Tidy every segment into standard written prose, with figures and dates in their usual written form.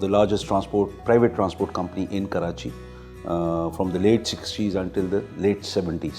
the largest private transport company in Karachi from the late 60s until the late 70s.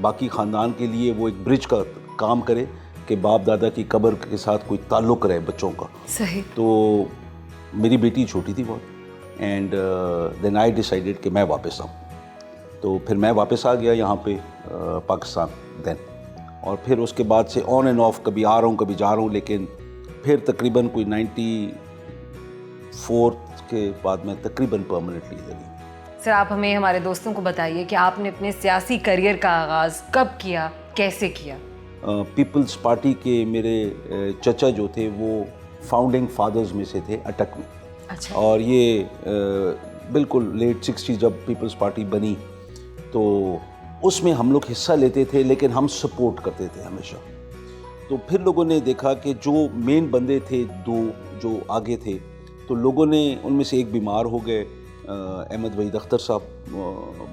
باقی خاندان کے لیے وہ ایک برج کا کام کرے کہ باپ دادا کی قبر کے ساتھ کوئی تعلق رہے بچوں کا. صحیح. تو میری بیٹی چھوٹی تھی بہت, اینڈ دین آئی ڈیسائیڈیڈ کہ میں واپس آؤں. تو پھر میں واپس آ گیا یہاں پہ پاکستان دین, اور پھر اس کے بعد سے آن اینڈ آف کبھی آ رہا ہوں کبھی جا رہا ہوں, لیکن پھر تقریباً کوئی 94 کے بعد میں تقریباً پرماننٹلی ادھر ہی. سر آپ ہمیں ہمارے دوستوں کو بتائیے کہ آپ نے اپنے سیاسی کریئر کا آغاز کب کیا, کیسے کیا؟ پیپلز پارٹی کے میرے چچا جو تھے وہ فاؤنڈنگ فادرز میں سے تھے اٹک میں. اچھا. اور یہ بالکل لیٹ 60 جب پیپلز پارٹی بنی تو اس میں ہم لوگ حصہ لیتے تھے, لیکن ہم سپورٹ کرتے تھے ہمیشہ. تو پھر لوگوں نے دیکھا کہ جو مین بندے تھے دو جو آگے تھے, تو لوگوں نے ان میں سے ایک بیمار ہو گئے, احمد وحید اختر صاحب,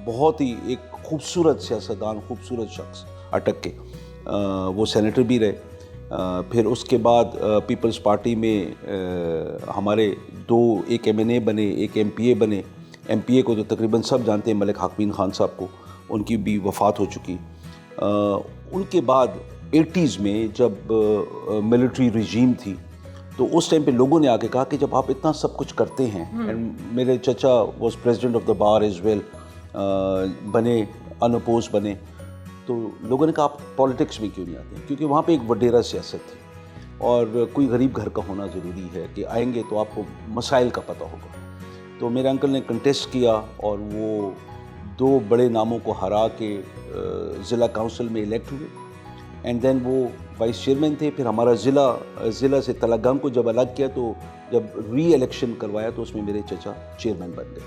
بہت ہی ایک خوبصورت سیاستدان, خوبصورت شخص اٹک کے, وہ سینیٹر بھی رہے. پھر اس کے بعد پیپلز پارٹی میں ہمارے دو, ایک MNA بنے, ایک MPA بنے. MPA کو تو تقریباً سب جانتے ہیں, ملک حاکمین خان صاحب کو, ان کی بھی وفات ہو چکی. ان کے بعد 80s میں جب ملٹری رجیم تھی تو اس ٹائم پہ لوگوں نے آ کے کہا کہ جب آپ اتنا سب کچھ کرتے ہیں, میرے چچا was president of the bar as well, بنے انپوز بنے, تو لوگوں نے کہا آپ پالیٹکس میں کیوں نہیں آتے ہیں, کیونکہ وہاں پہ ایک وڈیرا سیاست تھی اور کوئی غریب گھر کا ہونا ضروری ہے کہ آئیں گے تو آپ کو مسائل کا پتہ ہوگا. تو میرے انکل نے کنٹیسٹ کیا اور وہ 2 بڑے ناموں کو ہرا کے ضلع کونسل میں الیکٹ ہوئے, اینڈ دین وہ وائس چیئرمین تھے. پھر ہمارا ضلع سے تلگام کو جب الگ کیا تو جب ری الیکشن کروایا تو اس میں میرے چچا چیئرمین بن گئے,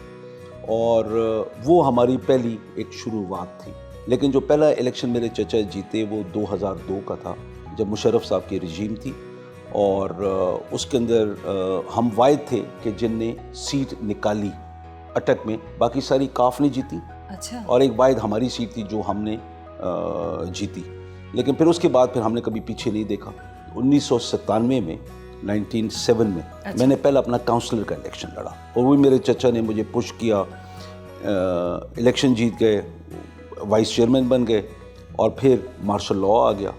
اور وہ ہماری پہلی ایک شروعات تھی. لیکن جو پہلا الیکشن میرے چچا جیتے وہ 2002 کا تھا, جب مشرف صاحب کی رجیم تھی, اور اس کے اندر ہم واحد تھے کہ جن نے سیٹ نکالی اٹک میں, باقی ساری کاف نے جیتی. اچھا. اور ایک واحد ہماری سیٹ تھی جو ہم نے جیتی. لیکن پھر اس کے بعد پھر ہم نے کبھی پیچھے نہیں دیکھا. 1997 میں 1997 میں میں نے پہلا اپنا کاؤنسلر کا الیکشن لڑا, اور وہ میرے چچا نے مجھے پش کیا, الیکشن جیت گئے, وائس چیئرمین بن گئے, اور پھر مارشل لاء آ گیا.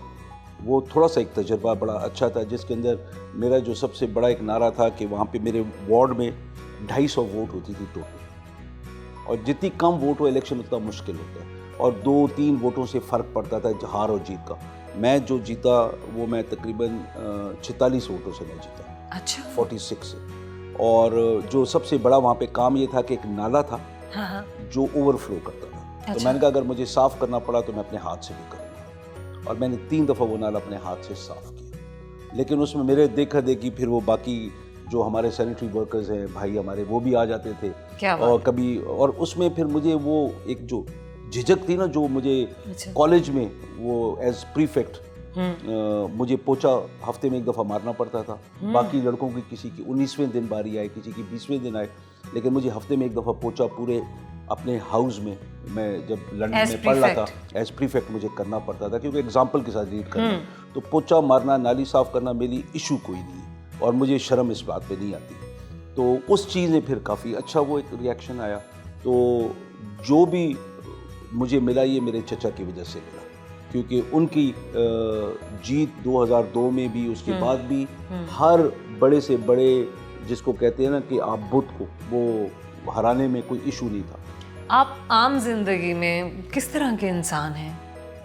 وہ تھوڑا سا ایک تجربہ بڑا اچھا تھا, جس کے اندر میرا جو سب سے بڑا ایک نعرہ تھا کہ وہاں پہ میرے وارڈ میں 250 ووٹ ہوتی تھی ٹوٹل, اور جتنی کم ووٹ ہو الیکشن اتنا مشکل ہوتا ہے, اور 2-3 ووٹوں سے فرق پڑتا تھا ہار اور جیت کا. میں جو جیتا وہ میں تقریباً 46 ووٹوں سے میں جیتا. اچھا. 46 سے. اور جو سب سے بڑا وہاں پہ کام یہ تھا کہ ایک نالا تھا جو اوور فلو کرتا تھا. تو میں نے کہا اگر مجھے صاف کرنا پڑا تو میں اپنے ہاتھ سے بھی کروں گا, اور میں نے 3 دفعہ وہ نالا اپنے ہاتھ سے صاف کیا. لیکن اس میں میرے دیکھا دیکھی پھر وہ باقی جو ہمارے سینیٹری ورکرز ہیں بھائی ہمارے, وہ بھی آ جاتے تھے, اور کبھی, اور اس میں پھر مجھے وہ ایک جو جھجک تھی نا, جو مجھے کالج میں وہ ایز پریفیکٹ مجھے پوچھا ہفتے میں 1 دفعہ مارنا پڑتا تھا. باقی لڑکوں کی کسی کی 19ویں دن باری آئے, کسی کی 20ویں دن آئے, لیکن مجھے ہفتے میں 1 دفعہ پوچھا پورے اپنے ہاؤس میں جب لندن میں پڑھ رہا تھا ایز پریفیکٹ مجھے کرنا پڑتا تھا, کیونکہ ایگزامپل کے ساتھ لیڈ کرنا. تو پوچھا مارنا, نالی صاف کرنا میری ایشو کوئی نہیں ہے, اور مجھے شرم اس بات پہ نہیں آتی. تو اس چیز نے پھر کافی اچھا وہ ایک ریئیکشن آیا. تو جو بھی مجھے ملا یہ میرے چچا کی وجہ سے ملا, کیونکہ ان کی جیت 2002 میں بھی, اس کے بعد بھی, ہر بڑے سے بڑے جس کو کہتے ہیں نا کہ آپ بدھ کو, وہ ہرانے میں کوئی ایشو نہیں تھا. آپ عام زندگی میں کس طرح کے انسان ہیں؟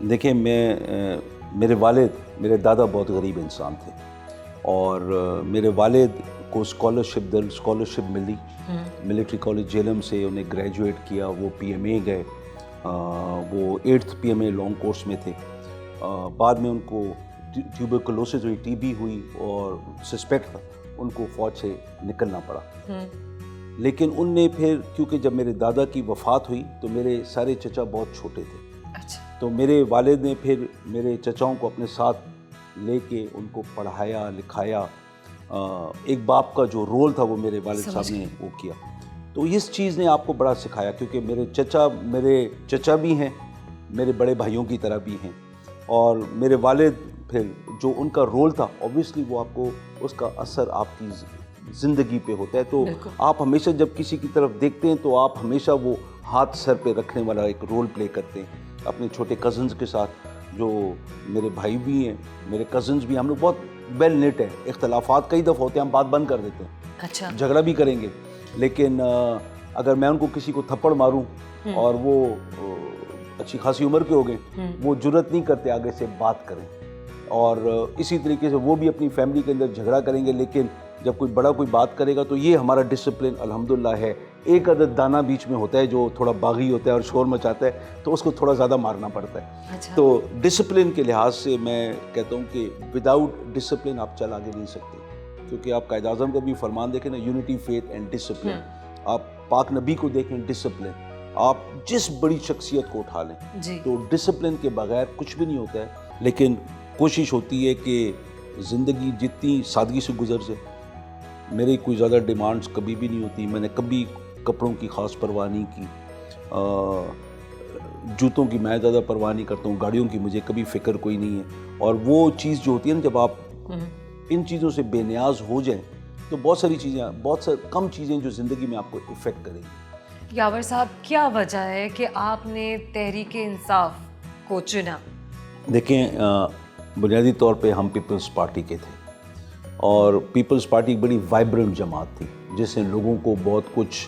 دیکھیں, میرے والد, میرے دادا بہت غریب انسان تھے, اور میرے والد کو اسکالرشپ ملی ملٹری کالج جیلم سے, انہیں گریجویٹ کیا, وہ PMA گئے, وہ 8th PMA لانگ کورس میں تھے. بعد میں ان کو ٹیوبرکلوسس ہوئی, TB ہوئی, اور سسپیکٹ تھا, ان کو فوج سے نکلنا پڑا. لیکن ان نے پھر, کیونکہ جب میرے دادا کی وفات ہوئی تو میرے سارے چچا بہت چھوٹے تھے. اچھا. تو میرے والد نے پھر میرے چچاؤں کو اپنے ساتھ لے کے ان کو پڑھایا لکھایا. ایک باپ کا جو رول تھا وہ میرے والد صاحب نے وہ کیا. تو اس چیز نے آپ کو بڑا سکھایا, کیونکہ میرے چچا بھی ہیں, میرے بڑے بھائیوں کی طرح بھی ہیں, اور میرے والد پھر جو ان کا رول تھا اوبویسلی وہ آپ کو اس کا اثر آپ کی زندگی پہ ہوتا ہے. تو آپ ہمیشہ جب کسی کی طرف دیکھتے ہیں تو آپ ہمیشہ وہ ہاتھ سر پہ رکھنے والا ایک رول پلے کرتے ہیں. اپنے چھوٹے کزنز کے ساتھ، جو میرے بھائی بھی ہیں، میرے کزنز بھی ہیں، ہم لوگ بہت ویل نیٹ ہیں. اختلافات کئی دفعہ ہوتے ہیں، ہم بات بند کر دیتے ہیں. اچھا. جھگڑا بھی کریں گے، لیکن اگر میں ان کو کسی کو تھپڑ ماروں اور وہ اچھی خاصی عمر کے ہو گئے، وہ جرأت نہیں کرتے آگے سے بات کریں. اور اسی طریقے سے وہ بھی اپنی فیملی کے اندر جھگڑا کریں گے، لیکن جب کوئی بڑا کوئی بات کرے گا تو یہ ہمارا ڈسپلن الحمدللہ ہے. ایک عدد دانہ بیچ میں ہوتا ہے جو تھوڑا باغی ہوتا ہے اور شور مچاتا ہے، تو اس کو تھوڑا زیادہ مارنا پڑتا ہے. اچھا. تو ڈسپلن کے لحاظ سے میں کہتا ہوں کہ وداؤٹ ڈسپلن آپ چل آگے نہیں سکتے، کیونکہ آپ قائد اعظم کا بھی فرمان دیکھیں نا، یونٹی فیتھ اینڈ ڈسپلن. آپ پاک نبی کو دیکھیں، ڈسپلن. آپ جس بڑی شخصیت کو اٹھا لیں تو ڈسپلن کے بغیر کچھ بھی نہیں ہوتا ہے. لیکن کوشش ہوتی ہے کہ زندگی جتنی سادگی سے گزر جائے. میری کوئی زیادہ ڈیمانڈز کبھی بھی نہیں ہوتی. میں نے کبھی کپڑوں کی خاص پرواہ نہیں کی، جوتوں کی میں زیادہ پرواہ نہیں کرتا ہوں، گاڑیوں کی مجھے کبھی فکر کوئی نہیں ہے. اور وہ چیز جو ہوتی ہے نا، جب آپ ان چیزوں سے بے نیاز ہو جائیں تو بہت ساری چیزیں، کم چیزیں جو زندگی میں آپ کو افیکٹ کریں گی. یاور صاحب، کیا وجہ ہے کہ آپ نے تحریک انصاف کو چنا؟ دیکھیں، بنیادی طور پہ ہم پیپلز پارٹی کے تھے، اور پیپلز پارٹی ایک بڑی وائبرنٹ جماعت تھی جس نے لوگوں کو بہت کچھ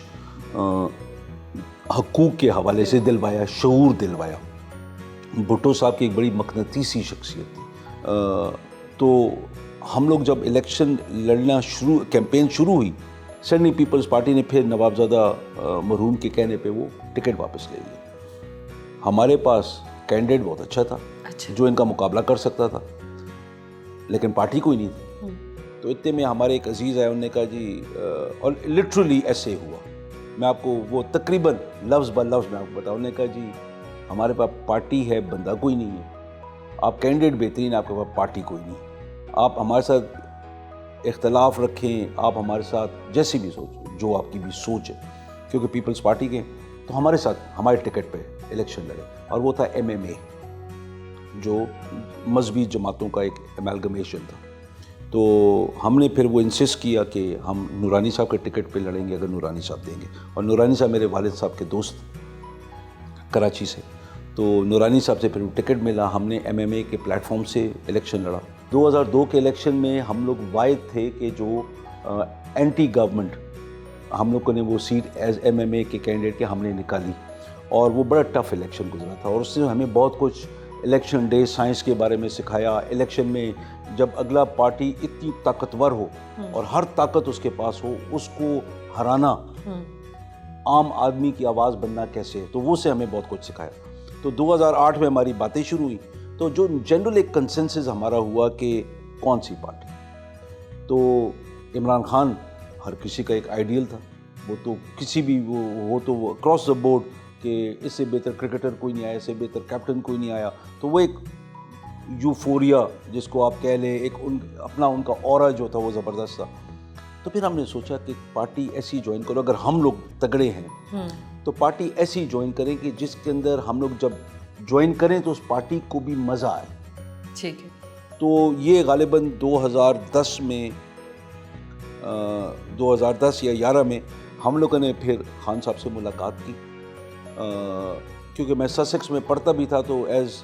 حقوق کے حوالے سے دلوایا، شعور دلوایا. بھٹو صاحب کی ایک بڑی مقناطیسی شخصیت تھی. تو ہم لوگ جب الیکشن لڑنا کیمپین شروع ہوئی، سڈنلی پیپلز پارٹی نے پھر نوابزادہ مرحوم کے کہنے پہ وہ ٹکٹ واپس لے لیا. ہمارے پاس کینڈیڈیٹ بہت اچھا تھا جو ان کا مقابلہ کر سکتا تھا، لیکن پارٹی کوئی نہیں تھی. تو اتنے میں ہمارے ایک عزیز آئے، انہوں نے کہا جی، اور لٹرلی ایسے ہوا، میں آپ کو وہ تقریباً لفظ بہ لفظ میں آپ کو بتاؤں. انہوں نے کہا جی ہمارے پاس پارٹی ہے، بندہ کوئی نہیں ہے. آپ کینڈیڈیٹ بہترین، آپ کے پاس پارٹی کوئی نہیں. آپ ہمارے ساتھ اختلاف رکھیں، آپ ہمارے ساتھ جیسی بھی سوچ، جو آپ کی بھی سوچ ہے، کیونکہ پیپلز پارٹی کے تو ہمارے ساتھ ہمارے ٹکٹ پہ الیکشن لڑے. اور وہ تھا MMA، جو مذہبی جماعتوں کا ایک امیلگمیشن تھا. تو ہم نے پھر وہ انسسٹ کیا کہ ہم نورانی صاحب کے ٹکٹ پہ لڑیں گے اگر نورانی صاحب دیں گے. اور نورانی صاحب میرے والد صاحب کے دوست کراچی سے، تو نورانی صاحب سے پھر وہ ٹکٹ ملا. ہم نے MMA کے پلیٹ فارم سے الیکشن لڑا. 2002 کے الیکشن میں ہم لوگ واحد تھے کہ جو اینٹی گورنمنٹ، ہم لوگوں نے وہ سیٹ ایز MMA کے کینڈیڈیٹ کے ہم نے نکالی. اور وہ بڑا ٹف الیکشن گزرا تھا، اور اس سے ہمیں بہت کچھ الیکشن ڈے سائنس کے بارے میں سکھایا. الیکشن میں جب اگلا پارٹی اتنی طاقتور ہو اور ہر طاقت اس کے پاس ہو، اس کو ہرانا، عام آدمی کی آواز بننا کیسے ہے، تو وہ سے ہمیں بہت کچھ سکھایا. تو 2008 میں ہماری باتیں شروع ہوئی. تو جو جنرل ایک کنسنسس ہمارا ہوا کہ کون سی پارٹی، تو عمران خان ہر کسی کا ایک آئیڈیل تھا. وہ تو کسی بھی وہ تو وہ اکراس دا بورڈ کہ اس سے بہتر کرکٹر کوئی نہیں آیا، اس سے بہتر کیپٹن کوئی نہیں آیا. تو وہ ایک یوفوریا جس کو آپ کہہ لیں، ایک اپنا ان کا اورا جو تھا وہ زبردست تھا. تو پھر ہم نے سوچا کہ پارٹی ایسی جوائن کرو، اگر ہم لوگ تگڑے ہیں تو پارٹی ایسی جوائن کریں کہ جس کے اندر ہم لوگ جب جوائن کریں تو اس پارٹی کو بھی مزہ آئے. ٹھیک ہے. تو یہ غالباً 2010 میں 2010 یا 11 میں ہم لوگوں نے پھر خان صاحب سے ملاقات کی، کیونکہ میں سسیکس میں پڑھتا بھی تھا، تو ایز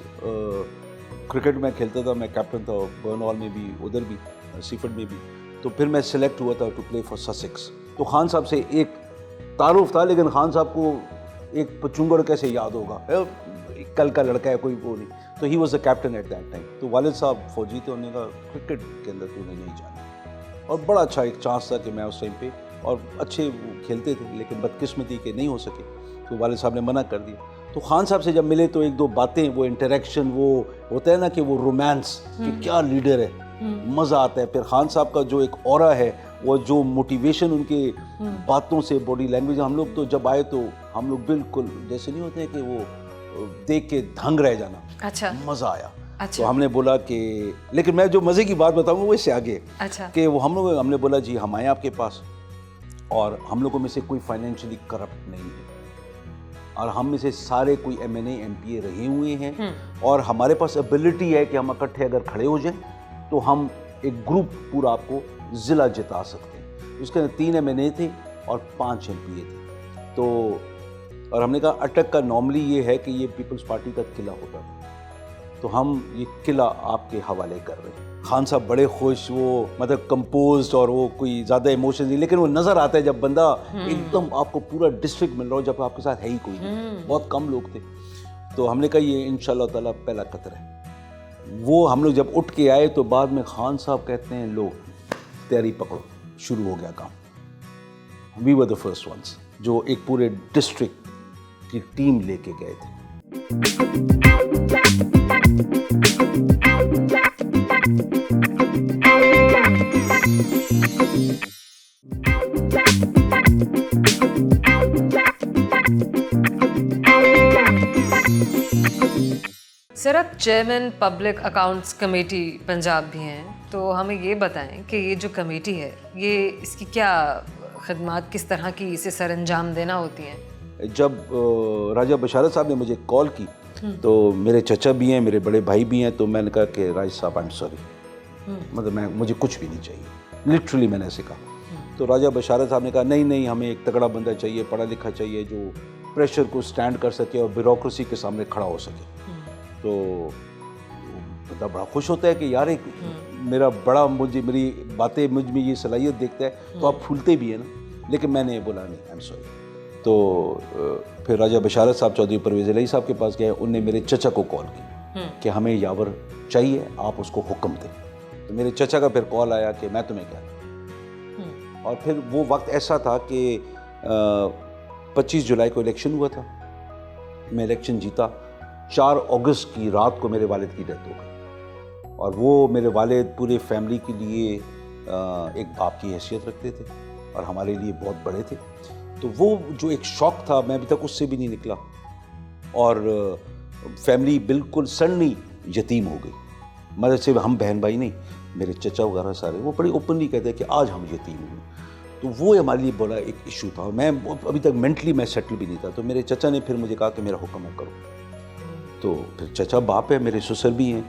کرکٹ میں کھیلتا تھا، میں کیپٹن تھا برن ہال میں بھی، ادھر بھی سیفرڈ میں بھی. تو پھر میں سلیکٹ ہوا تھا ٹو پلے فار سسیکس. تو خان صاحب سے ایک تعارف تھا، لیکن خان صاحب کو ایک پچونگڑ کیسے یاد ہوگا، کل کا لڑکا ہے، کوئی وہ نہیں. تو he was the captain at that time. تو والد صاحب فوجی تھے، انہوں نے کہا کرکٹ کے اندر تو نہیں جانا. اور بڑا اچھا ایک چانس تھا کہ میں اس ٹائم پہ، اور اچھے کھیلتے تھے، لیکن بدقسمتی کہ نہیں ہو سکے. تو والد صاحب نے منع کر دیا. تو خان صاحب سے جب ملے تو ایک دو باتیں، وہ انٹریکشن، وہ ہوتا ہے نا کہ وہ رومانس، کہ کیا لیڈر ہے، مزہ آتا ہے. پھر خان صاحب کا جو ایک اورا ہے، وہ جو موٹیویشن ان کے باتوں سے، باڈی لینگویج، ہم لوگ تو جب آئے تو ہم لوگ بالکل جیسے نہیں ہوتے ہیں کہ وہ دیکھ کے دھنگ رہ جانا. اچھا. مزہ آیا. تو ہم نے بولا کہ، لیکن میں جو مزے کی بات بتاؤں گا وہ اس سے آگے، کہ وہ ہم نے بولا جی ہم آئیں آپ کے پاس، اور ہم لوگوں میں سے کوئی فائنینشلی کرپٹ نہیں ہے، اور ہم میں سے سارے کوئی MNA MPA رہے ہوئے ہیں، اور ہمارے پاس ایبلٹی ہے کہ ہم اکٹھے اگر کھڑے ہو جائیں تو ہم ایک گروپ پورا آپ کو ضلع جتا سکتے ہیں. اس کے اندر 3 MNA تھے اور 5 MPA تھے. تو اور ہم نے کہا اٹک کا نارملی یہ ہے کہ یہ پیپلز پارٹی کا قلعہ ہوتا تھا، تو ہم یہ قلعہ آپ کے حوالے کر رہے ہیں۔ خان صاحب بڑے خوش، وہ مطلب کمپوزڈ اور وہ کوئی زیادہ ایموشن نہیں، لیکن وہ نظر آتا ہے جب بندہ ایک دم آپ کو پورا ڈسٹرکٹ مل رہا ہو جب آپ کے ساتھ ہے ہی کوئی نہیں، بہت کم لوگ تھے۔ تو ہم نے کہا یہ انشاءاللہ تعالیٰ پہلا قطر ہے۔ وہ ہم لوگ جب اٹھ کے آئے تو بعد میں خان صاحب کہتے ہیں لو تیاری پکڑو، شروع ہو گیا کام۔ وی ور دا فرسٹ ونس جو ایک پورے ڈسٹرکٹ کی ٹیم لے کے گئے تھے۔ سر آپ chairman public accounts committee Punjab بھی ہیں، تو ہمیں یہ بتائیں کہ یہ جو کمیٹی ہے یہ اس کی کیا خدمات کس طرح کی اسے سر انجام دینا ہوتی ہیں؟ جب راجہ بشارت صاحب نے مجھے کال کی تو میرے چچا بھی ہیں، میرے بڑے بھائی بھی ہیں، تو میں نے کہا کہ راج صاحب آئی ایم سوری، مطلب مجھے کچھ بھی نہیں چاہیے، لٹرلی میں نے ایسے کہا۔ تو راجہ بشارت صاحب نے کہا نہیں ہمیں ایک تگڑا بندہ چاہیے، پڑھا لکھا چاہیے، جو پریشر کو سٹینڈ کر سکے اور بیوروکریسی کے سامنے کھڑا ہو سکے۔ تو بندہ بڑا خوش ہوتا ہے کہ یار ایک میرا بڑا میری باتیں مجھ میں یہ صلاحیت دیکھتا ہے، تو آپ پھولتے بھی ہیں نا۔ لیکن میں نے بولا نہیں، آئی ایم سوری۔ تو پھر راجہ بشارت صاحب چودھری پرویز الہی صاحب کے پاس گئے، انہوں نے میرے چچا کو کال کی کہ ہمیں یاور چاہیے، آپ اس کو حکم دیں۔ تو میرے چچا کا پھر کال آیا کہ میں تمہیں کیا دوں۔ اور پھر وہ وقت ایسا تھا کہ 25 جولائی کو الیکشن ہوا تھا، میں الیکشن جیتا۔ 4 اگست کی رات کو میرے والد کی ڈیتھ ہو گئی، اور وہ میرے والد پورے فیملی کے لیے ایک باپ کی حیثیت رکھتے تھے اور ہمارے لیے بہت بڑے تھے۔ تو وہ جو ایک شوق تھا، میں ابھی تک اس سے بھی نہیں نکلا، اور فیملی بالکل سڈنلی یتیم ہو گئی۔ مطلب صرف ہم بہن بھائی نہیں، میرے چچا وغیرہ سارے وہ بڑے اوپنلی کہتے ہیں کہ آج ہم یتیم ہوئے۔ تو وہ ہمارے لیے بڑا ایک ایشو تھا، اور میں ابھی تک مینٹلی میں سیٹل بھی نہیں تھا۔ تو میرے چچا نے پھر مجھے کہا کہ میرا حکم ہے کرو۔ تو پھر چچا باپ ہے، میرے سسر بھی ہیں،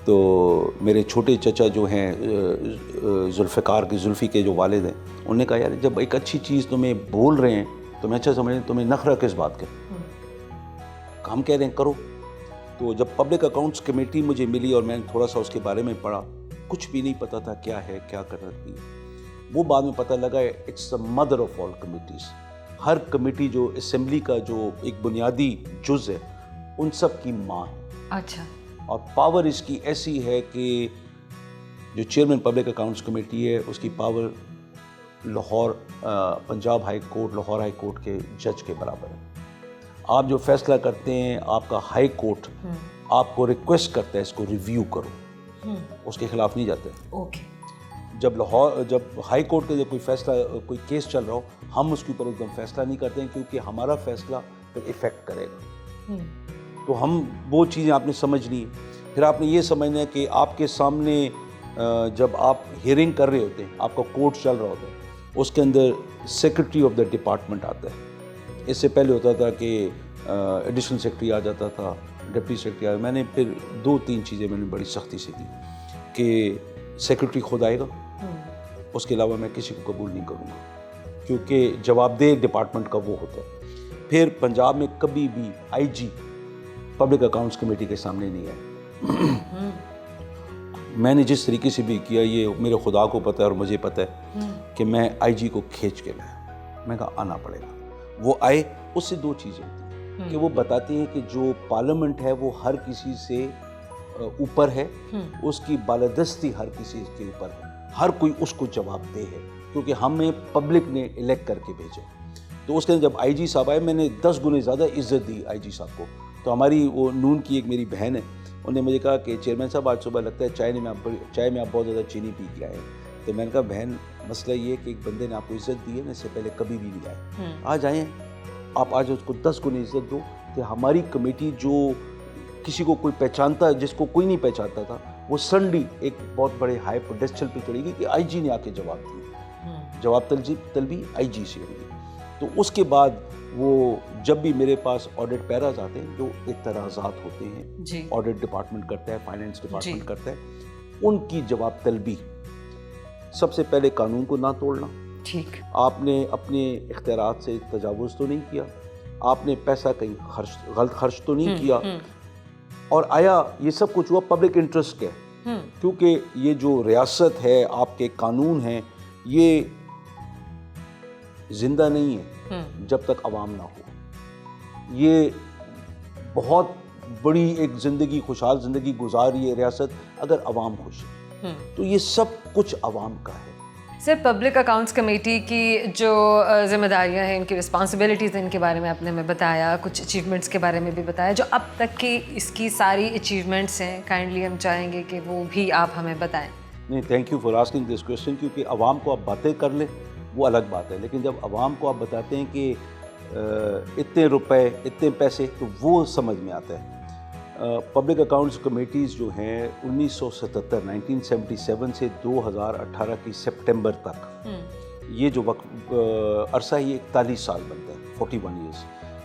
تو میرے چھوٹے چچا جو ہیں ذوالفقار کی زلفی کے جو والد ہیں، انہوں نے کہا یار جب ایک اچھی چیز تمہیں بول رہے ہیں تو میں اچھا سمجھ تمہیں نخرہ کس بات کا، ہم کہہ رہے ہیں کرو۔ تو جب پبلک اکاؤنٹس کمیٹی مجھے ملی اور میں نے تھوڑا سا اس کے بارے میں پڑھا، کچھ بھی نہیں پتہ تھا کیا ہے، کیا کر رہی ہے۔ وہ بعد میں پتہ لگا it's the mother of all committees. ہر کمیٹی جو اسمبلی کا جو ایک بنیادی جز ہے، ان سب کی ماں ہے۔ اچھا۔ اور پاور اس کی ایسی ہے کہ جو چیئرمین پبلک اکاؤنٹس کمیٹی ہے، اس کی power Lahore Punjab high court, Lahore high court کے جج کے برابر ہے۔ آپ جو فیصلہ کرتے ہیں، آپ کا ہائی کورٹ آپ کو ریکویسٹ کرتا ہے اس کو ریویو کرو، اس کے خلاف نہیں جاتے۔ اوکے۔ جب ہائی کورٹ کا جب کوئی فیصلہ، کوئی کیس چل رہا ہو، ہم اس کے اوپر ایک دم فیصلہ نہیں کرتے ہیں، کیونکہ ہمارا فیصلہ پھر افیکٹ کرے گا۔ تو ہم وہ چیزیں آپ نے سمجھنی ہے۔ پھر آپ نے یہ سمجھنا ہے کہ آپ کے سامنے جب آپ ہیئرنگ کر رہے ہوتے ہیں، آپ کا کورٹ چل رہا ہوتا ہے، اس کے اندر سیکرٹری آف دا ڈپارٹمنٹ آتا ہے۔ اس سے پہلے ہوتا تھا کہ ایڈیشنل سیکرٹری آ جاتا تھا، ڈپٹی سیکرٹری آیا۔ میں نے پھر 2-3 چیزیں میں نے بڑی سختی سے کی کہ سیکرٹری خود آئے گا، اس کے علاوہ میں کسی کو قبول نہیں کروں گا، کیونکہ جواب دہ ڈپارٹمنٹ کا وہ ہوتا ہے۔ پھر پنجاب میں کبھی بھی آئی جی پبلک اکاؤنٹس کمیٹی کے سامنے نہیں آئے۔ میں نے جس طریقے سے بھی کیا، یہ میرے خدا کو پتہ ہے اور مجھے پتہ ہے کہ میں آئی جی کو کھینچ کے لایا۔ میں کہا آنا پڑے گا۔ وہ آئے، اس سے 2 چیزیں ہوتی ہیں کہ وہ بتاتے ہیں کہ جو پارلیمنٹ ہے وہ ہر کسی سے اوپر ہے، اس کی بالادستی ہر کسی کے اوپر ہے، ہر کوئی اس کو جواب دہ ہے، کیونکہ ہمیں پبلک نے الیکٹ کر کے بھیجا۔ تو اس کے جب آئی جی صاحب آئے، میں نے 10 گنے زیادہ عزت دی آئی جی صاحب کو۔ تو ہماری وہ نون کی ایک میری بہن ہے، انہوں نے مجھے کہا کہ چیئرمین صاحب آج صبح لگتا ہے چائے میں آپ بہت زیادہ چینی پی کے آئے ہیں۔ تو میں نے کہا بہن مسئلہ یہ ہے کہ ایک بندے نے آپ کو عزت دی ہے نا، اس سے پہلے کبھی بھی نہیں آئے، آج آئے ہیں آپ، آج اس کو 10 گنے عزت دو کہ ہماری کمیٹی جو کسی کو کوئی پہچانتا ہے، جس کو کوئی نہیں پہچانتا تھا، وہ سڈنلی ایک بہت بڑے ہائی پوڈیسٹل پہ چڑھے گی کہ آئی جی نے آ کے جواب دیا، جواب طلبی آئی جی سے ہوئی۔ تو اس کے بعد وہ جب بھی میرے پاس آڈٹ پیراز آتے ہیں جو اعتراضات ہوتے ہیں، آڈٹ ڈپارٹمنٹ کرتا ہے، فائنینس ڈپارٹمنٹ کرتا ہے، ان کی جواب طلبی۔ سب سے پہلے قانون کو نہ توڑنا، ٹھیک، آپ نے اپنے اختیارات سے تجاوز تو نہیں کیا، آپ نے پیسہ کہیں غلط خرچ تو نہیں کیا، اور آیا یہ سب کچھ ہوا پبلک انٹرسٹ کے، کیونکہ یہ جو ریاست ہے، آپ کے قانون ہیں، یہ زندہ نہیں ہے جب تک عوام نہ ہو. یہ بہت بڑی ایک زندگی، خوشحال زندگی گزار رہی ہے ریاست اگر عوام خوش ہے. تو یہ سب کچھ عوام کا ہے. سر، پبلک اکاؤنٹس کمیٹی کی جو ذمہ داریاں ہیں، ان کی رسپانسبلٹیز ہیں، ان کے بارے میں آپ نے ہمیں بتایا، کچھ اچیومنٹس کے بارے میں بھی بتایا. جو اب تک کی اس کی ساری اچیومنٹس ہیں، کائنڈلی ہم چاہیں گے کہ وہ بھی آپ ہمیں بتائیں. نہیں، thank you for asking this question, کیونکہ عوام کو آپ باتیں کر لیں وہ الگ بات ہے، لیکن جب عوام کو آپ بتاتے ہیں کہ اتنے روپے، اتنے پیسے، تو وہ سمجھ میں آتا ہے. پبلک اکاؤنٹس کمیٹیز جو ہیں 1977 سے 2018 کی سپٹمبر تک، یہ جو وقت عرصہ ہے، یہ 41 سال بنتا ہے، 41 ایئرس.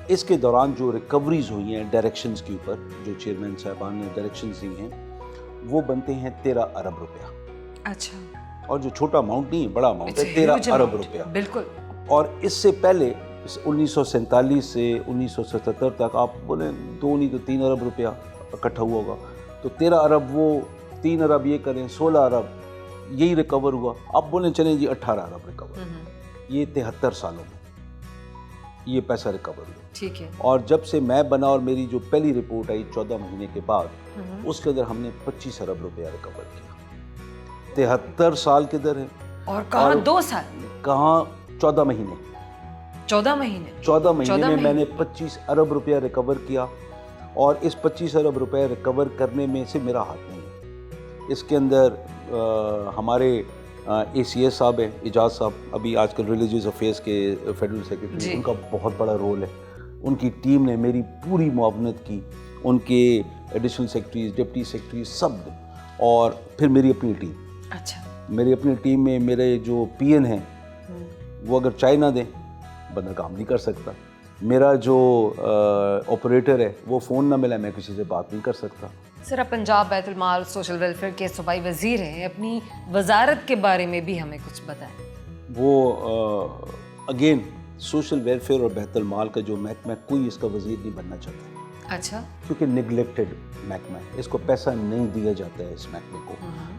اس کے دوران جو ریکوریز ہوئی ہیں ڈائریکشنز کے اوپر، جو چیئرمین صاحبان نے ڈائریکشنز دی ہیں، وہ بنتے ہیں 13 ارب روپیہ. اچھا. اور جو چھوٹا اماؤنٹ نہیں ہے، بڑا اماؤنٹ ہے، 13 ارب روپیہ. بالکل. اور اس سے پہلے 1947 سے 1977 تک آپ بولیں 2 نہیں تو 3 ارب روپیہ اکٹھا ہوا ہوگا. تو 13 ارب، وہ 3 ارب یہ کریں، 16 ارب یہی ریکور ہوا. آپ بولیں چلیں جی 18 ارب ریکور. یہ 73 سالوں میں یہ پیسہ ریکور ہوا. ٹھیک ہے. اور جب سے میں بنا اور میری جو پہلی رپورٹ آئی 14 مہینے کے بعد، اس کے اندر ہم نے 25 ارب روپیہ ریکور کیا. 73 سال کے در ہے. اور کہاں 2 سال، کہاں 14 مہینے 14 مہینے 14 مہینے میں نے 25 ارب روپیہ ریکور کیا. اور اس 25 ارب روپیہ ریکور کرنے میں سے میرا ہاتھ نہیں ہے. اس کے اندر ہمارے اے سی ایس صاحب ہیں، اعجاز صاحب، ابھی آج کل ریلیجیس افیئرس کے فیڈرل سیکرٹری، ان کا بہت بڑا رول ہے. ان کی ٹیم نے میری پوری معاونت کی، ان کے ایڈیشنل سیکرٹریز، ڈپٹی سیکرٹریز، سب. اور پھر میری اپنی ٹیم. اچھا. میری اپنی ٹیم میں میرے جو پی این ہیں، وہ اگر چائے نہ دیں بندہ کام نہیں کر سکتا. میرا جو آپریٹر ہے، وہ فون نہ ملا میں کسی سے بات نہیں کر سکتا. سر، آپ پنجاب بیت المال سوشل ویلفیئر کے صوبائی وزیر ہیں، اپنی وزارت کے بارے میں بھی ہمیں کچھ بتائیں. وہ اگین سوشل ویلفیئر اور بیت المال کا جو محکمہ ہے، کوئی اس کا وزیر نہیں بننا چاہتا. اچھا. کیونکہ نگلیکٹڈ محکمہ ہے، اس کو پیسہ نہیں دیا جاتا ہے اس محکمے کو.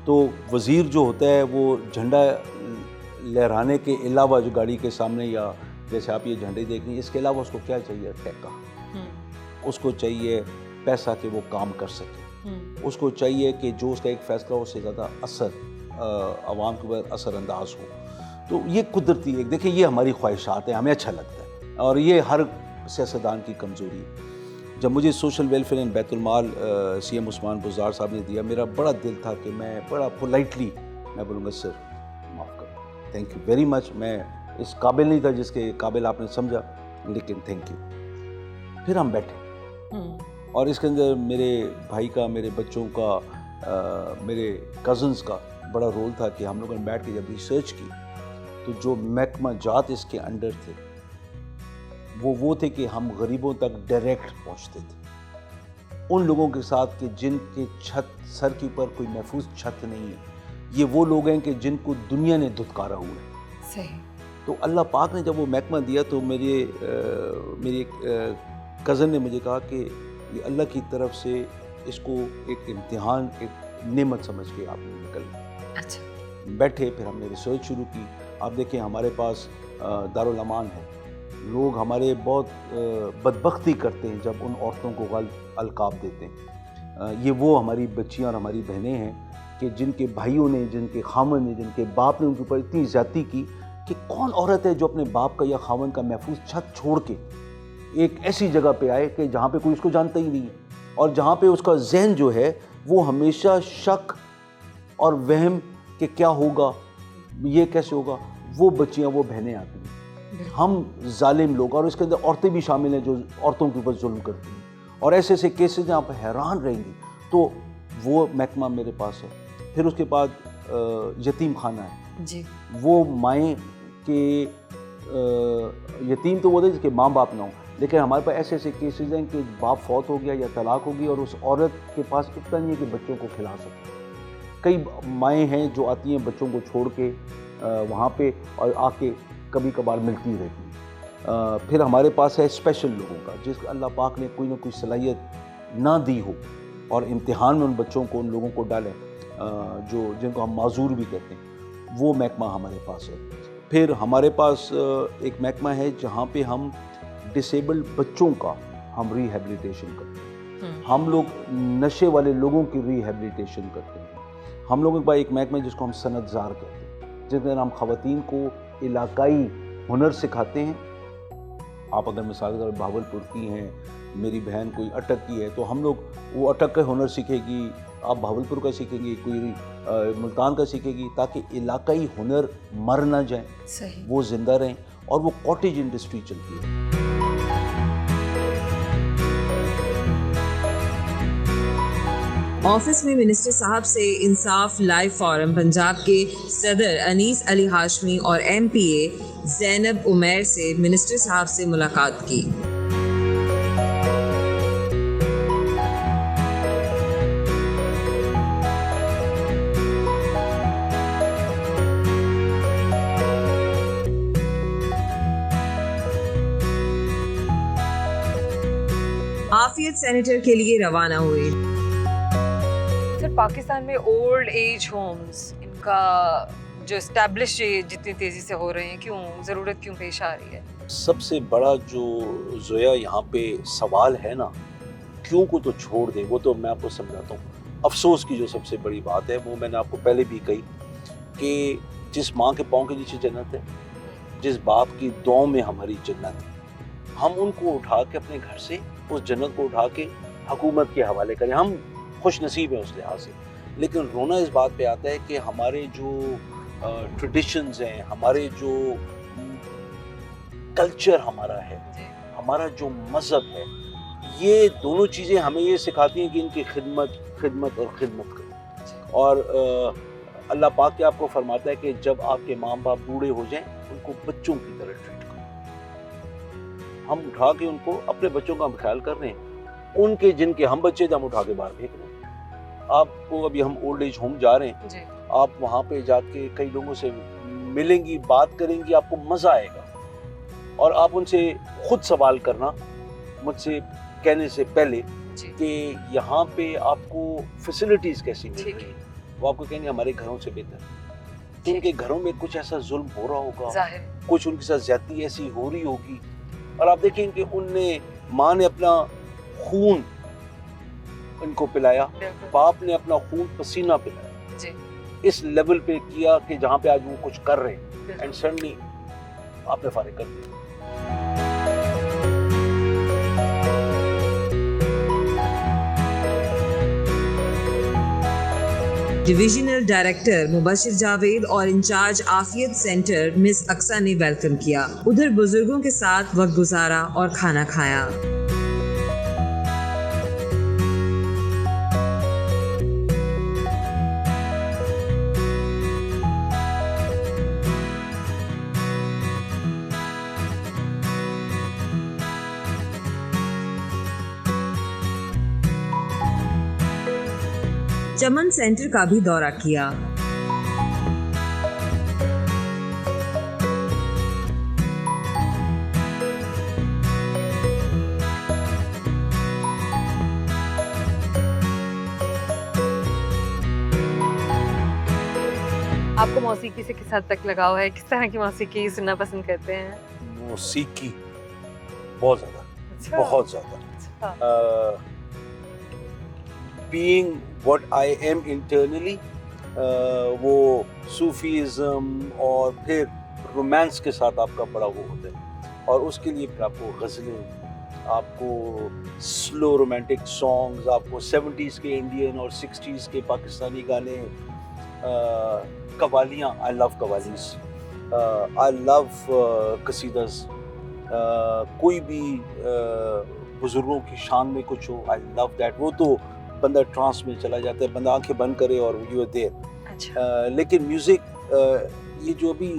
تو وزیر جو ہوتا ہے وہ جھنڈا لہرانے کے علاوہ، جو گاڑی کے سامنے یا جیسے آپ یہ جھنڈے دیکھیں، اس کے علاوہ اس کو کیا چاہیے؟ ٹیکہ. اس کو چاہیے پیسہ کہ وہ کام کر سکے. اس کو چاہیے کہ جو اس کا ایک فیصلہ ہو، اس سے زیادہ اثر عوام کے اوپر اثر انداز ہو. تو یہ قدرتی ایک، دیکھیں یہ ہماری خواہشات ہیں، ہمیں اچھا لگتا ہے، اور یہ ہر سیاستدان کی کمزوری ہے. جب مجھے سوشل ویلفیئر اینڈ بیت المال سی ایم عثمان بزدار صاحب نے دیا، میرا بڑا دل تھا کہ میں بڑا پولائٹلی میں بولوں گا، سر معاف کرو، تھینک یو ویری مچ. میں اس قابل نہیں تھا جس کے قابل آپ نے سمجھا، لیکن تھینک یو. پھر ہم بیٹھے، اور اس کے اندر میرے بھائی کا، میرے بچوں کا، میرے کزنس کا بڑا رول تھا کہ ہم لوگوں نے بیٹھ کے جب ریسرچ کی، تو جو محکمہ جات اس کے انڈر تھے وہ تھے کہ ہم غریبوں تک ڈائریکٹ پہنچتے تھے. ان لوگوں کے ساتھ کہ جن کے چھت، سر کے اوپر کوئی محفوظ چھت نہیں ہے. یہ وہ لوگ ہیں کہ جن کو دنیا نے دھتکارا ہوا ہے. صحیح. تو اللہ پاک نے جب وہ محکمہ دیا، تو میری ایک کزن نے مجھے کہا کہ یہ اللہ کی طرف سے اس کو ایک امتحان، ایک نعمت سمجھ کے آپ نے نکل. اچھا. بیٹھے، پھر ہم نے ریسرچ شروع کی. آپ دیکھیں ہمارے پاس دارالامان ہے. لوگ ہمارے بہت بدبختی کرتے ہیں جب ان عورتوں کو غلط القاب دیتے ہیں. یہ وہ ہماری بچیاں اور ہماری بہنیں ہیں کہ جن کے بھائیوں نے، جن کے خامن نے، جن کے باپ نے ان کے اوپر اتنی زیادتی کی کہ کون عورت ہے جو اپنے باپ کا یا خامن کا محفوظ چھت چھوڑ کے ایک ایسی جگہ پہ آئے کہ جہاں پہ کوئی اس کو جانتا ہی نہیں ہے، اور جہاں پہ اس کا ذہن جو ہے وہ ہمیشہ شک اور وہم کہ کیا ہوگا، یہ کیسے ہوگا. وہ بچیاں، وہ بہنیں آتی ہیں. ہم ظالم لوگ، اور اس کے اندر عورتیں بھی شامل ہیں جو عورتوں کے اوپر ظلم کرتی ہیں، اور ایسے ایسے کیسز ہیں، آپ حیران رہیں گی. تو وہ محکمہ میرے پاس ہے. پھر اس کے بعد یتیم خانہ ہے. جی. وہ مائیں کے یتیم تو وہ تھے جس کے ماں باپ نہ ہوں، لیکن ہمارے پاس ایسے ایسے کیسز ہیں کہ باپ فوت ہو گیا یا طلاق ہو گئی، اور اس عورت کے پاس اتنا نہیں ہے کہ بچوں کو کھلا سکے. کئی مائیں ہیں جو آتی ہیں بچوں کو چھوڑ کے وہاں پہ، اور آ کے کبھی کبھار ملتی رہتی ہیں. پھر ہمارے پاس ہے اسپیشل لوگوں کا، جس اللہ پاک نے کوئی نہ کوئی صلاحیت نہ دی ہو اور امتحان میں ان بچوں کو، ان لوگوں کو ڈالیں جن کو ہم معذور بھی کہتے ہیں، وہ محکمہ ہمارے پاس ہے۔ پھر ہمارے پاس ایک محکمہ ہے جہاں پہ ہم ڈسیبلڈ بچوں کا ہم ریہیبلیٹیشن کرتے ہیں، ہم لوگ نشے والے لوگوں کی ریہیبلیٹیشن کرتے ہیں۔ ہم لوگوں کے پاس ایک محکمہ ہے جس کو ہم صنعت زار کہتے ہیں، جس میں ہم خواتین کو علاقائی ہنر سکھاتے ہیں۔ آپ اگر مثال کے طور پر بہاولپور کی ہیں، میری بہن کوئی اٹک کی ہے تو ہم لوگ وہ اٹک کا ہنر سیکھے گی، آپ بہاولپور کا سیکھیں گے، کوئی ملتان کا سیکھے گی، تاکہ علاقائی ہنر مر نہ جائیں، صحیح، وہ زندہ رہیں، اور وہ کاٹیج انڈسٹری چلتی ہے۔ آفس میں منسٹر صاحب سے انصاف لائیو فورم پنجاب کے صدر انیس علی ہاشمی اور ایم پی اے زینب عمیر سے منسٹر صاحب سے ملاقات کی۔ عافیت سینیٹر کے لیے روانہ ہوئے۔ سر پاکستان میں اولڈ ایج ہومز ان کا جو اسٹیبلش جتنی تیزی سے ہو رہے ہیں، کیوں ضرورت کیوں پیش آ رہی ہے؟ سب سے بڑا جو زویا یہاں پہ سوال ہے نا، کیوں کو تو چھوڑ دیں، وہ تو میں آپ کو سمجھاتا ہوں۔ افسوس کی جو سب سے بڑی بات ہے، وہ میں نے آپ کو پہلے بھی کہی کہ جس ماں کے پاؤں کے نیچے جنت ہے، جس باپ کی دعاؤں میں ہماری جنت ہے، ہم ان کو اٹھا کے اپنے گھر سے اس جنت کو اٹھا کے حکومت کے حوالے کریں۔ ہم خوش نصیب ہیں اس لحاظ سے، لیکن رونا اس بات پہ آتا ہے کہ ہمارے جو ٹریڈیشنز ہیں، ہمارے جو کلچر ہمارا ہے، ہمارا جو مذہب ہے، یہ دونوں چیزیں ہمیں یہ سکھاتی ہیں کہ ان کی خدمت اور خدمت کریں۔ اور اللہ پاک کیا آپ کو فرماتا ہے کہ جب آپ کے ماں باپ بوڑھے ہو جائیں، ان کو بچوں کی طرح ٹریٹ کریں۔ ہم اٹھا کے ان کو، اپنے بچوں کا ہم خیال کر رہے ہیں، ان کے جن کے ہم بچے تھے ہم اٹھا کے باہر پھینک رہے ہیں۔ آپ کو ابھی ہم اولڈ ایج ہوم جا رہے ہیں، آپ وہاں پہ جا کے کئی لوگوں سے ملیں گی، بات کریں گی، آپ کو مزہ آئے گا، اور آپ ان سے خود سوال کرنا مجھ سے کہنے سے پہلے کہ یہاں پہ آپ کو فیسلٹیز کیسی مل رہی ہیں، وہ آپ کو کہیں گے ہمارے گھروں سے بہتر۔ ان کے گھروں میں کچھ ایسا ظلم ہو رہا ہوگا، کچھ ان کے ساتھ زیادتی ایسی ہو رہی ہوگی، اور آپ دیکھیں کہ ماں نے اپنا خون ان کو پلایا، باپ نے اپنا خون پسینہ پلایا، اس لیول پہ کیا کہ جہاں پہ آج وہ کچھ کر رہے ہیں، اینڈ سڈنلی آپ نے فارغ کر دیا۔ ڈویژنل ڈائریکٹر مبشر جاوید اور انچارج عافیت سینٹر مس اقصیٰ نے ویلکم کیا، ادھر بزرگوں کے ساتھ وقت گزارا اور کھانا کھایا۔ چمن سینٹر کا بھی دورہ کیا۔ آپ کو موسیقی سے کس حد تک لگاؤ ہے؟ کس طرح کی موسیقی سننا پسند کرتے ہیں؟ موسیقی بہت زیادہ، بہت زیادہ۔ being what I am internally، وہ صوفیزم اور پھر رومانس کے ساتھ آپ کا بڑا وہ ہوتا ہے، اور اس کے لیے پھر آپ کو غزلیں، آپ کو سلو رومانٹک سانگز، آپ کو 70s کے انڈین اور 60s کے پاکستانی گانے، قوالیاں، آئی لو قوالیز، آئی لو قصیدز، کوئی بھی بزرگوں کی شان میں کچھ ہو، آئی لو دیٹ۔ وہ تو بندہ ٹرانس میں چلا جاتا ہے، بندہ آنکھیں بند کرے اور یو آر دیر۔ لیکن میوزک، یہ جو ابھی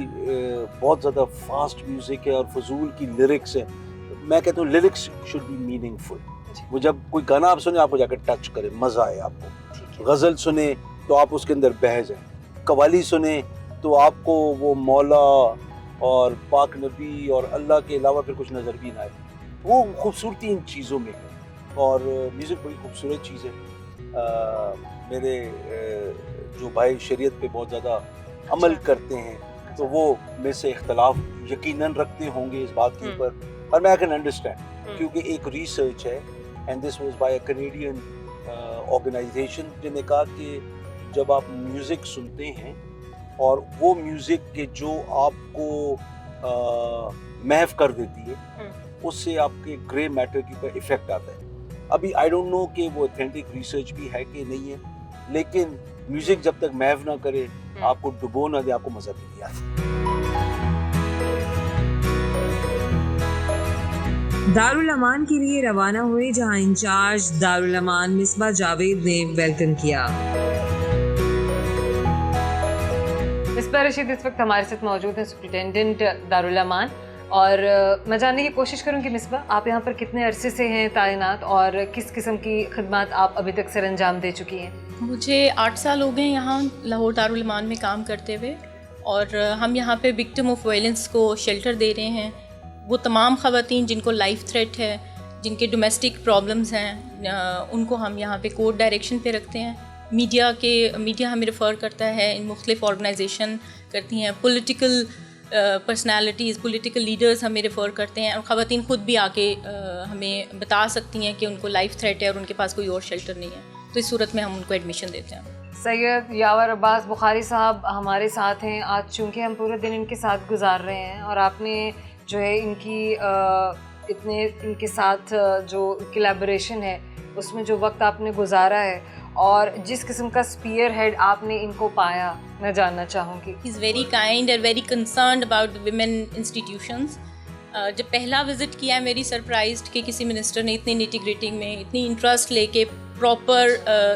بہت زیادہ فاسٹ میوزک ہے اور فضول کی لیرکس ہیں، میں کہتا ہوں لیرکس شوڈ بی میننگ فل۔ وہ جب کوئی گانا آپ سنیں، آپ کو جا کے ٹچ کرے، مزہ آئے آپ کو۔ غزل سنیں تو آپ اس کے اندر بہہ جائیں، قوالی سنیں تو آپ کو وہ مولا اور پاک نبی اور اللہ کے علاوہ پھر کچھ نظر بھی نہ آئے. وہ خوبصورتی ان چیزوں میں ہے, اور میوزک بڑی خوبصورت چیز ہے. میرے جو بھائی شریعت پہ بہت زیادہ عمل کرتے ہیں تو وہ میں سے اختلاف یقیناً رکھتے ہوں گے اس بات کے اوپر, اور میں کین انڈرسٹینڈ, کیونکہ ایک ریسرچ ہے and this was by a Canadian organization جن نے کہا کہ جب آپ میوزک سنتے ہیں اور وہ میوزک کے جو آپ کو محو کر دیتی ہے اس سے آپ کے گرے میٹر کے اوپر ایفیکٹ آتا ہے. ابھی آئی ڈونٹ نو کہ وہ اتھینٹک ریسرچ بھی ہے کہ نہیں ہے, لیکن میوزک جب تک محو نہ کرے, آپ کو ڈبو نہ دے, آپ کو مزہ بھی نہیں آتا. دارالامان کے لیے روانہ ہوئے, جہاں انچارج دارالامان مصباح جاوید نے ویلکم کیا. مصباح رشید اس وقت ہمارے ساتھ موجود ہیں, سپرنٹینڈنٹ دارالامان, اور میں جاننے کی کوشش کروں کہ مصباح آپ یہاں پر کتنے عرصے سے ہیں تعینات, اور کس قسم کی خدمات آپ ابھی تک سر انجام دے چکی ہیں؟ مجھے 8 سال ہو گئے یہاں لاہور دارالامان میں کام کرتے ہوئے, اور ہم یہاں پہ وکٹم آف وائلنس کو شیلٹر دے رہے ہیں. وہ تمام خواتین جن کو لائف تھریٹ ہے, جن کے ڈومیسٹک پرابلمز ہیں, ان کو ہم یہاں پہ کورٹ ڈائریکشن پہ رکھتے ہیں. میڈیا ہمیں ریفر کرتا ہے, ان مختلف آرگنائزیشن کرتی ہیں, پولیٹیکل پرسنالٹیز, پولیٹیکل لیڈرز ہمیں ریفر کرتے ہیں, اور خواتین خود بھی آ کے ہمیں بتا سکتی ہیں کہ ان کو لائف تھریٹ ہے اور ان کے پاس کوئی اور شیلٹر نہیں ہے, تو اس صورت میں ہم ان کو ایڈمیشن دیتے ہیں. سید یاور عباس بخاری صاحب ہمارے ساتھ ہیں آج, چونکہ ہم پورے دن ان کے ساتھ گزار رہے ہیں, اور آپ نے جو ہے ان کے ساتھ جو کلیبوریشن ہے اس میں جو وقت آپ نے گزارا ہے اور جس قسم کا اسپیئر ہیڈ آپ نے ان کو پایا, میں جاننا چاہوں گی. He is very kind and very concerned about women institutions. جب پہلا وزٹ کیا ہے میری سرپرائزڈ کہ کسی منسٹر نے اتنی نیٹی گریٹی میں اتنی انٹرسٹ لے کے پراپر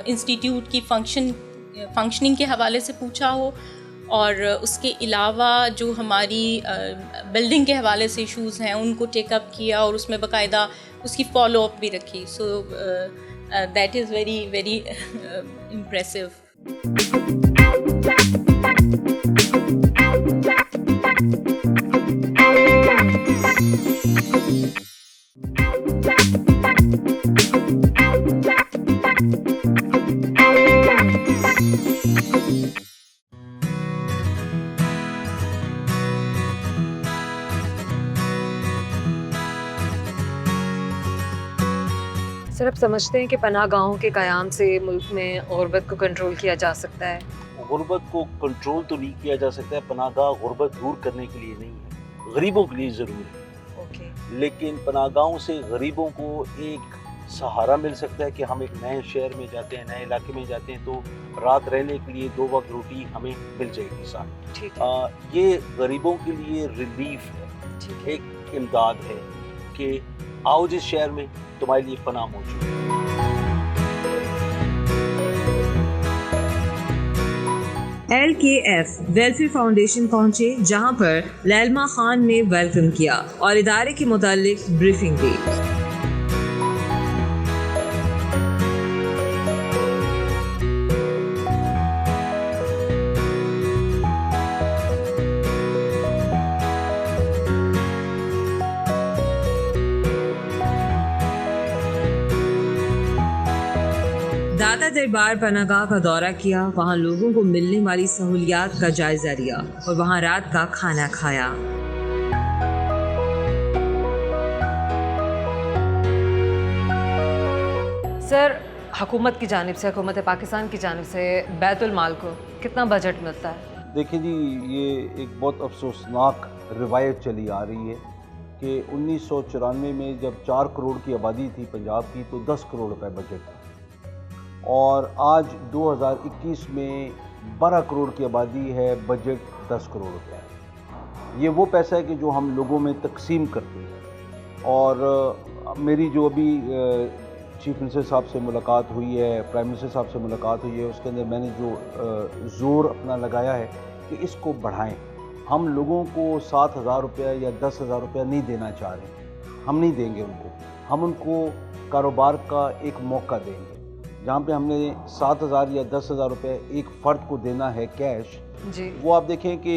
انسٹیٹیوٹ کی فنکشننگ کے حوالے سے پوچھا ہو, اور اس کے علاوہ جو ہماری بلڈنگ کے حوالے سے ایشوز ہیں ان کو ٹیک اپ کیا, اور اس میں باقاعدہ اس کی فالو اپ بھی رکھی. So that is very very impressive. Sir آپ سمجھتے ہیں کہ پناہ گاہوں کے قیام سے ملک میں غربت کو کنٹرول کیا جا سکتا ہے؟ غربت کو کنٹرول تو نہیں کیا جا سکتا ہے, پناہ گاہ غربت دور کرنے کے لیے نہیں ہے, غریبوں کے لیے ضرور ہے. اوکے. لیکن پناہ گاہوں سے غریبوں کو ایک سہارا مل سکتا ہے کہ ہم ایک نئے شہر میں جاتے ہیں, نئے علاقے میں جاتے ہیں تو رات رہنے کے لیے 2 وقت روٹی ہمیں مل جائے گی ساتھ. ٹھیک ہے. یہ غریبوں کے لیے ریلیف ہے, ایک امداد ہے کہ آؤ جس شہر میں تمہارے لیے پناہ موجود ہے. LKF ویلفیئر فاؤنڈیشن پہنچے, جہاں پر لیلما خان نے ویلکم کیا اور ادارے کے متعلق بریفنگ دی. داتا دربار پناہ گاہ کا دورہ کیا, وہاں لوگوں کو ملنے والی سہولیات کا جائزہ لیا اور وہاں رات کا کھانا کھایا. سر حکومت کی جانب سے, حکومت پاکستان کی جانب سے بیت المال کو کتنا بجٹ ملتا ہے؟ دیکھیں جی, یہ ایک بہت افسوسناک روایت چلی آ رہی ہے کہ 1994 میں جب 4 کروڑ کی آبادی تھی پنجاب کی تو 10 کروڑ روپے بجٹ تھا, اور آج 2021 میں 12 کروڑ کی آبادی ہے, بجٹ 10 کروڑ روپے ہے. یہ وہ پیسہ ہے کہ جو ہم لوگوں میں تقسیم کرتے ہیں. اور میری جو ابھی چیف منسٹر صاحب سے ملاقات ہوئی ہے, پرائم منسٹر صاحب سے ملاقات ہوئی ہے, اس کے اندر میں نے جو زور اپنا لگایا ہے کہ اس کو بڑھائیں. ہم لوگوں کو 7,000 روپیہ یا 10,000 روپیہ نہیں دینا چاہ رہے, ہم نہیں دیں گے ان کو. ہم ان کو کاروبار کا ایک موقع دیں گے. جہاں پہ ہم نے 7,000 یا 10,000 روپے ایک فرد کو دینا ہے کیش, جی, وہ آپ دیکھیں کہ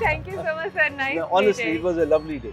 Thank you so much, sir. Nice. Honestly, it was a lovely day.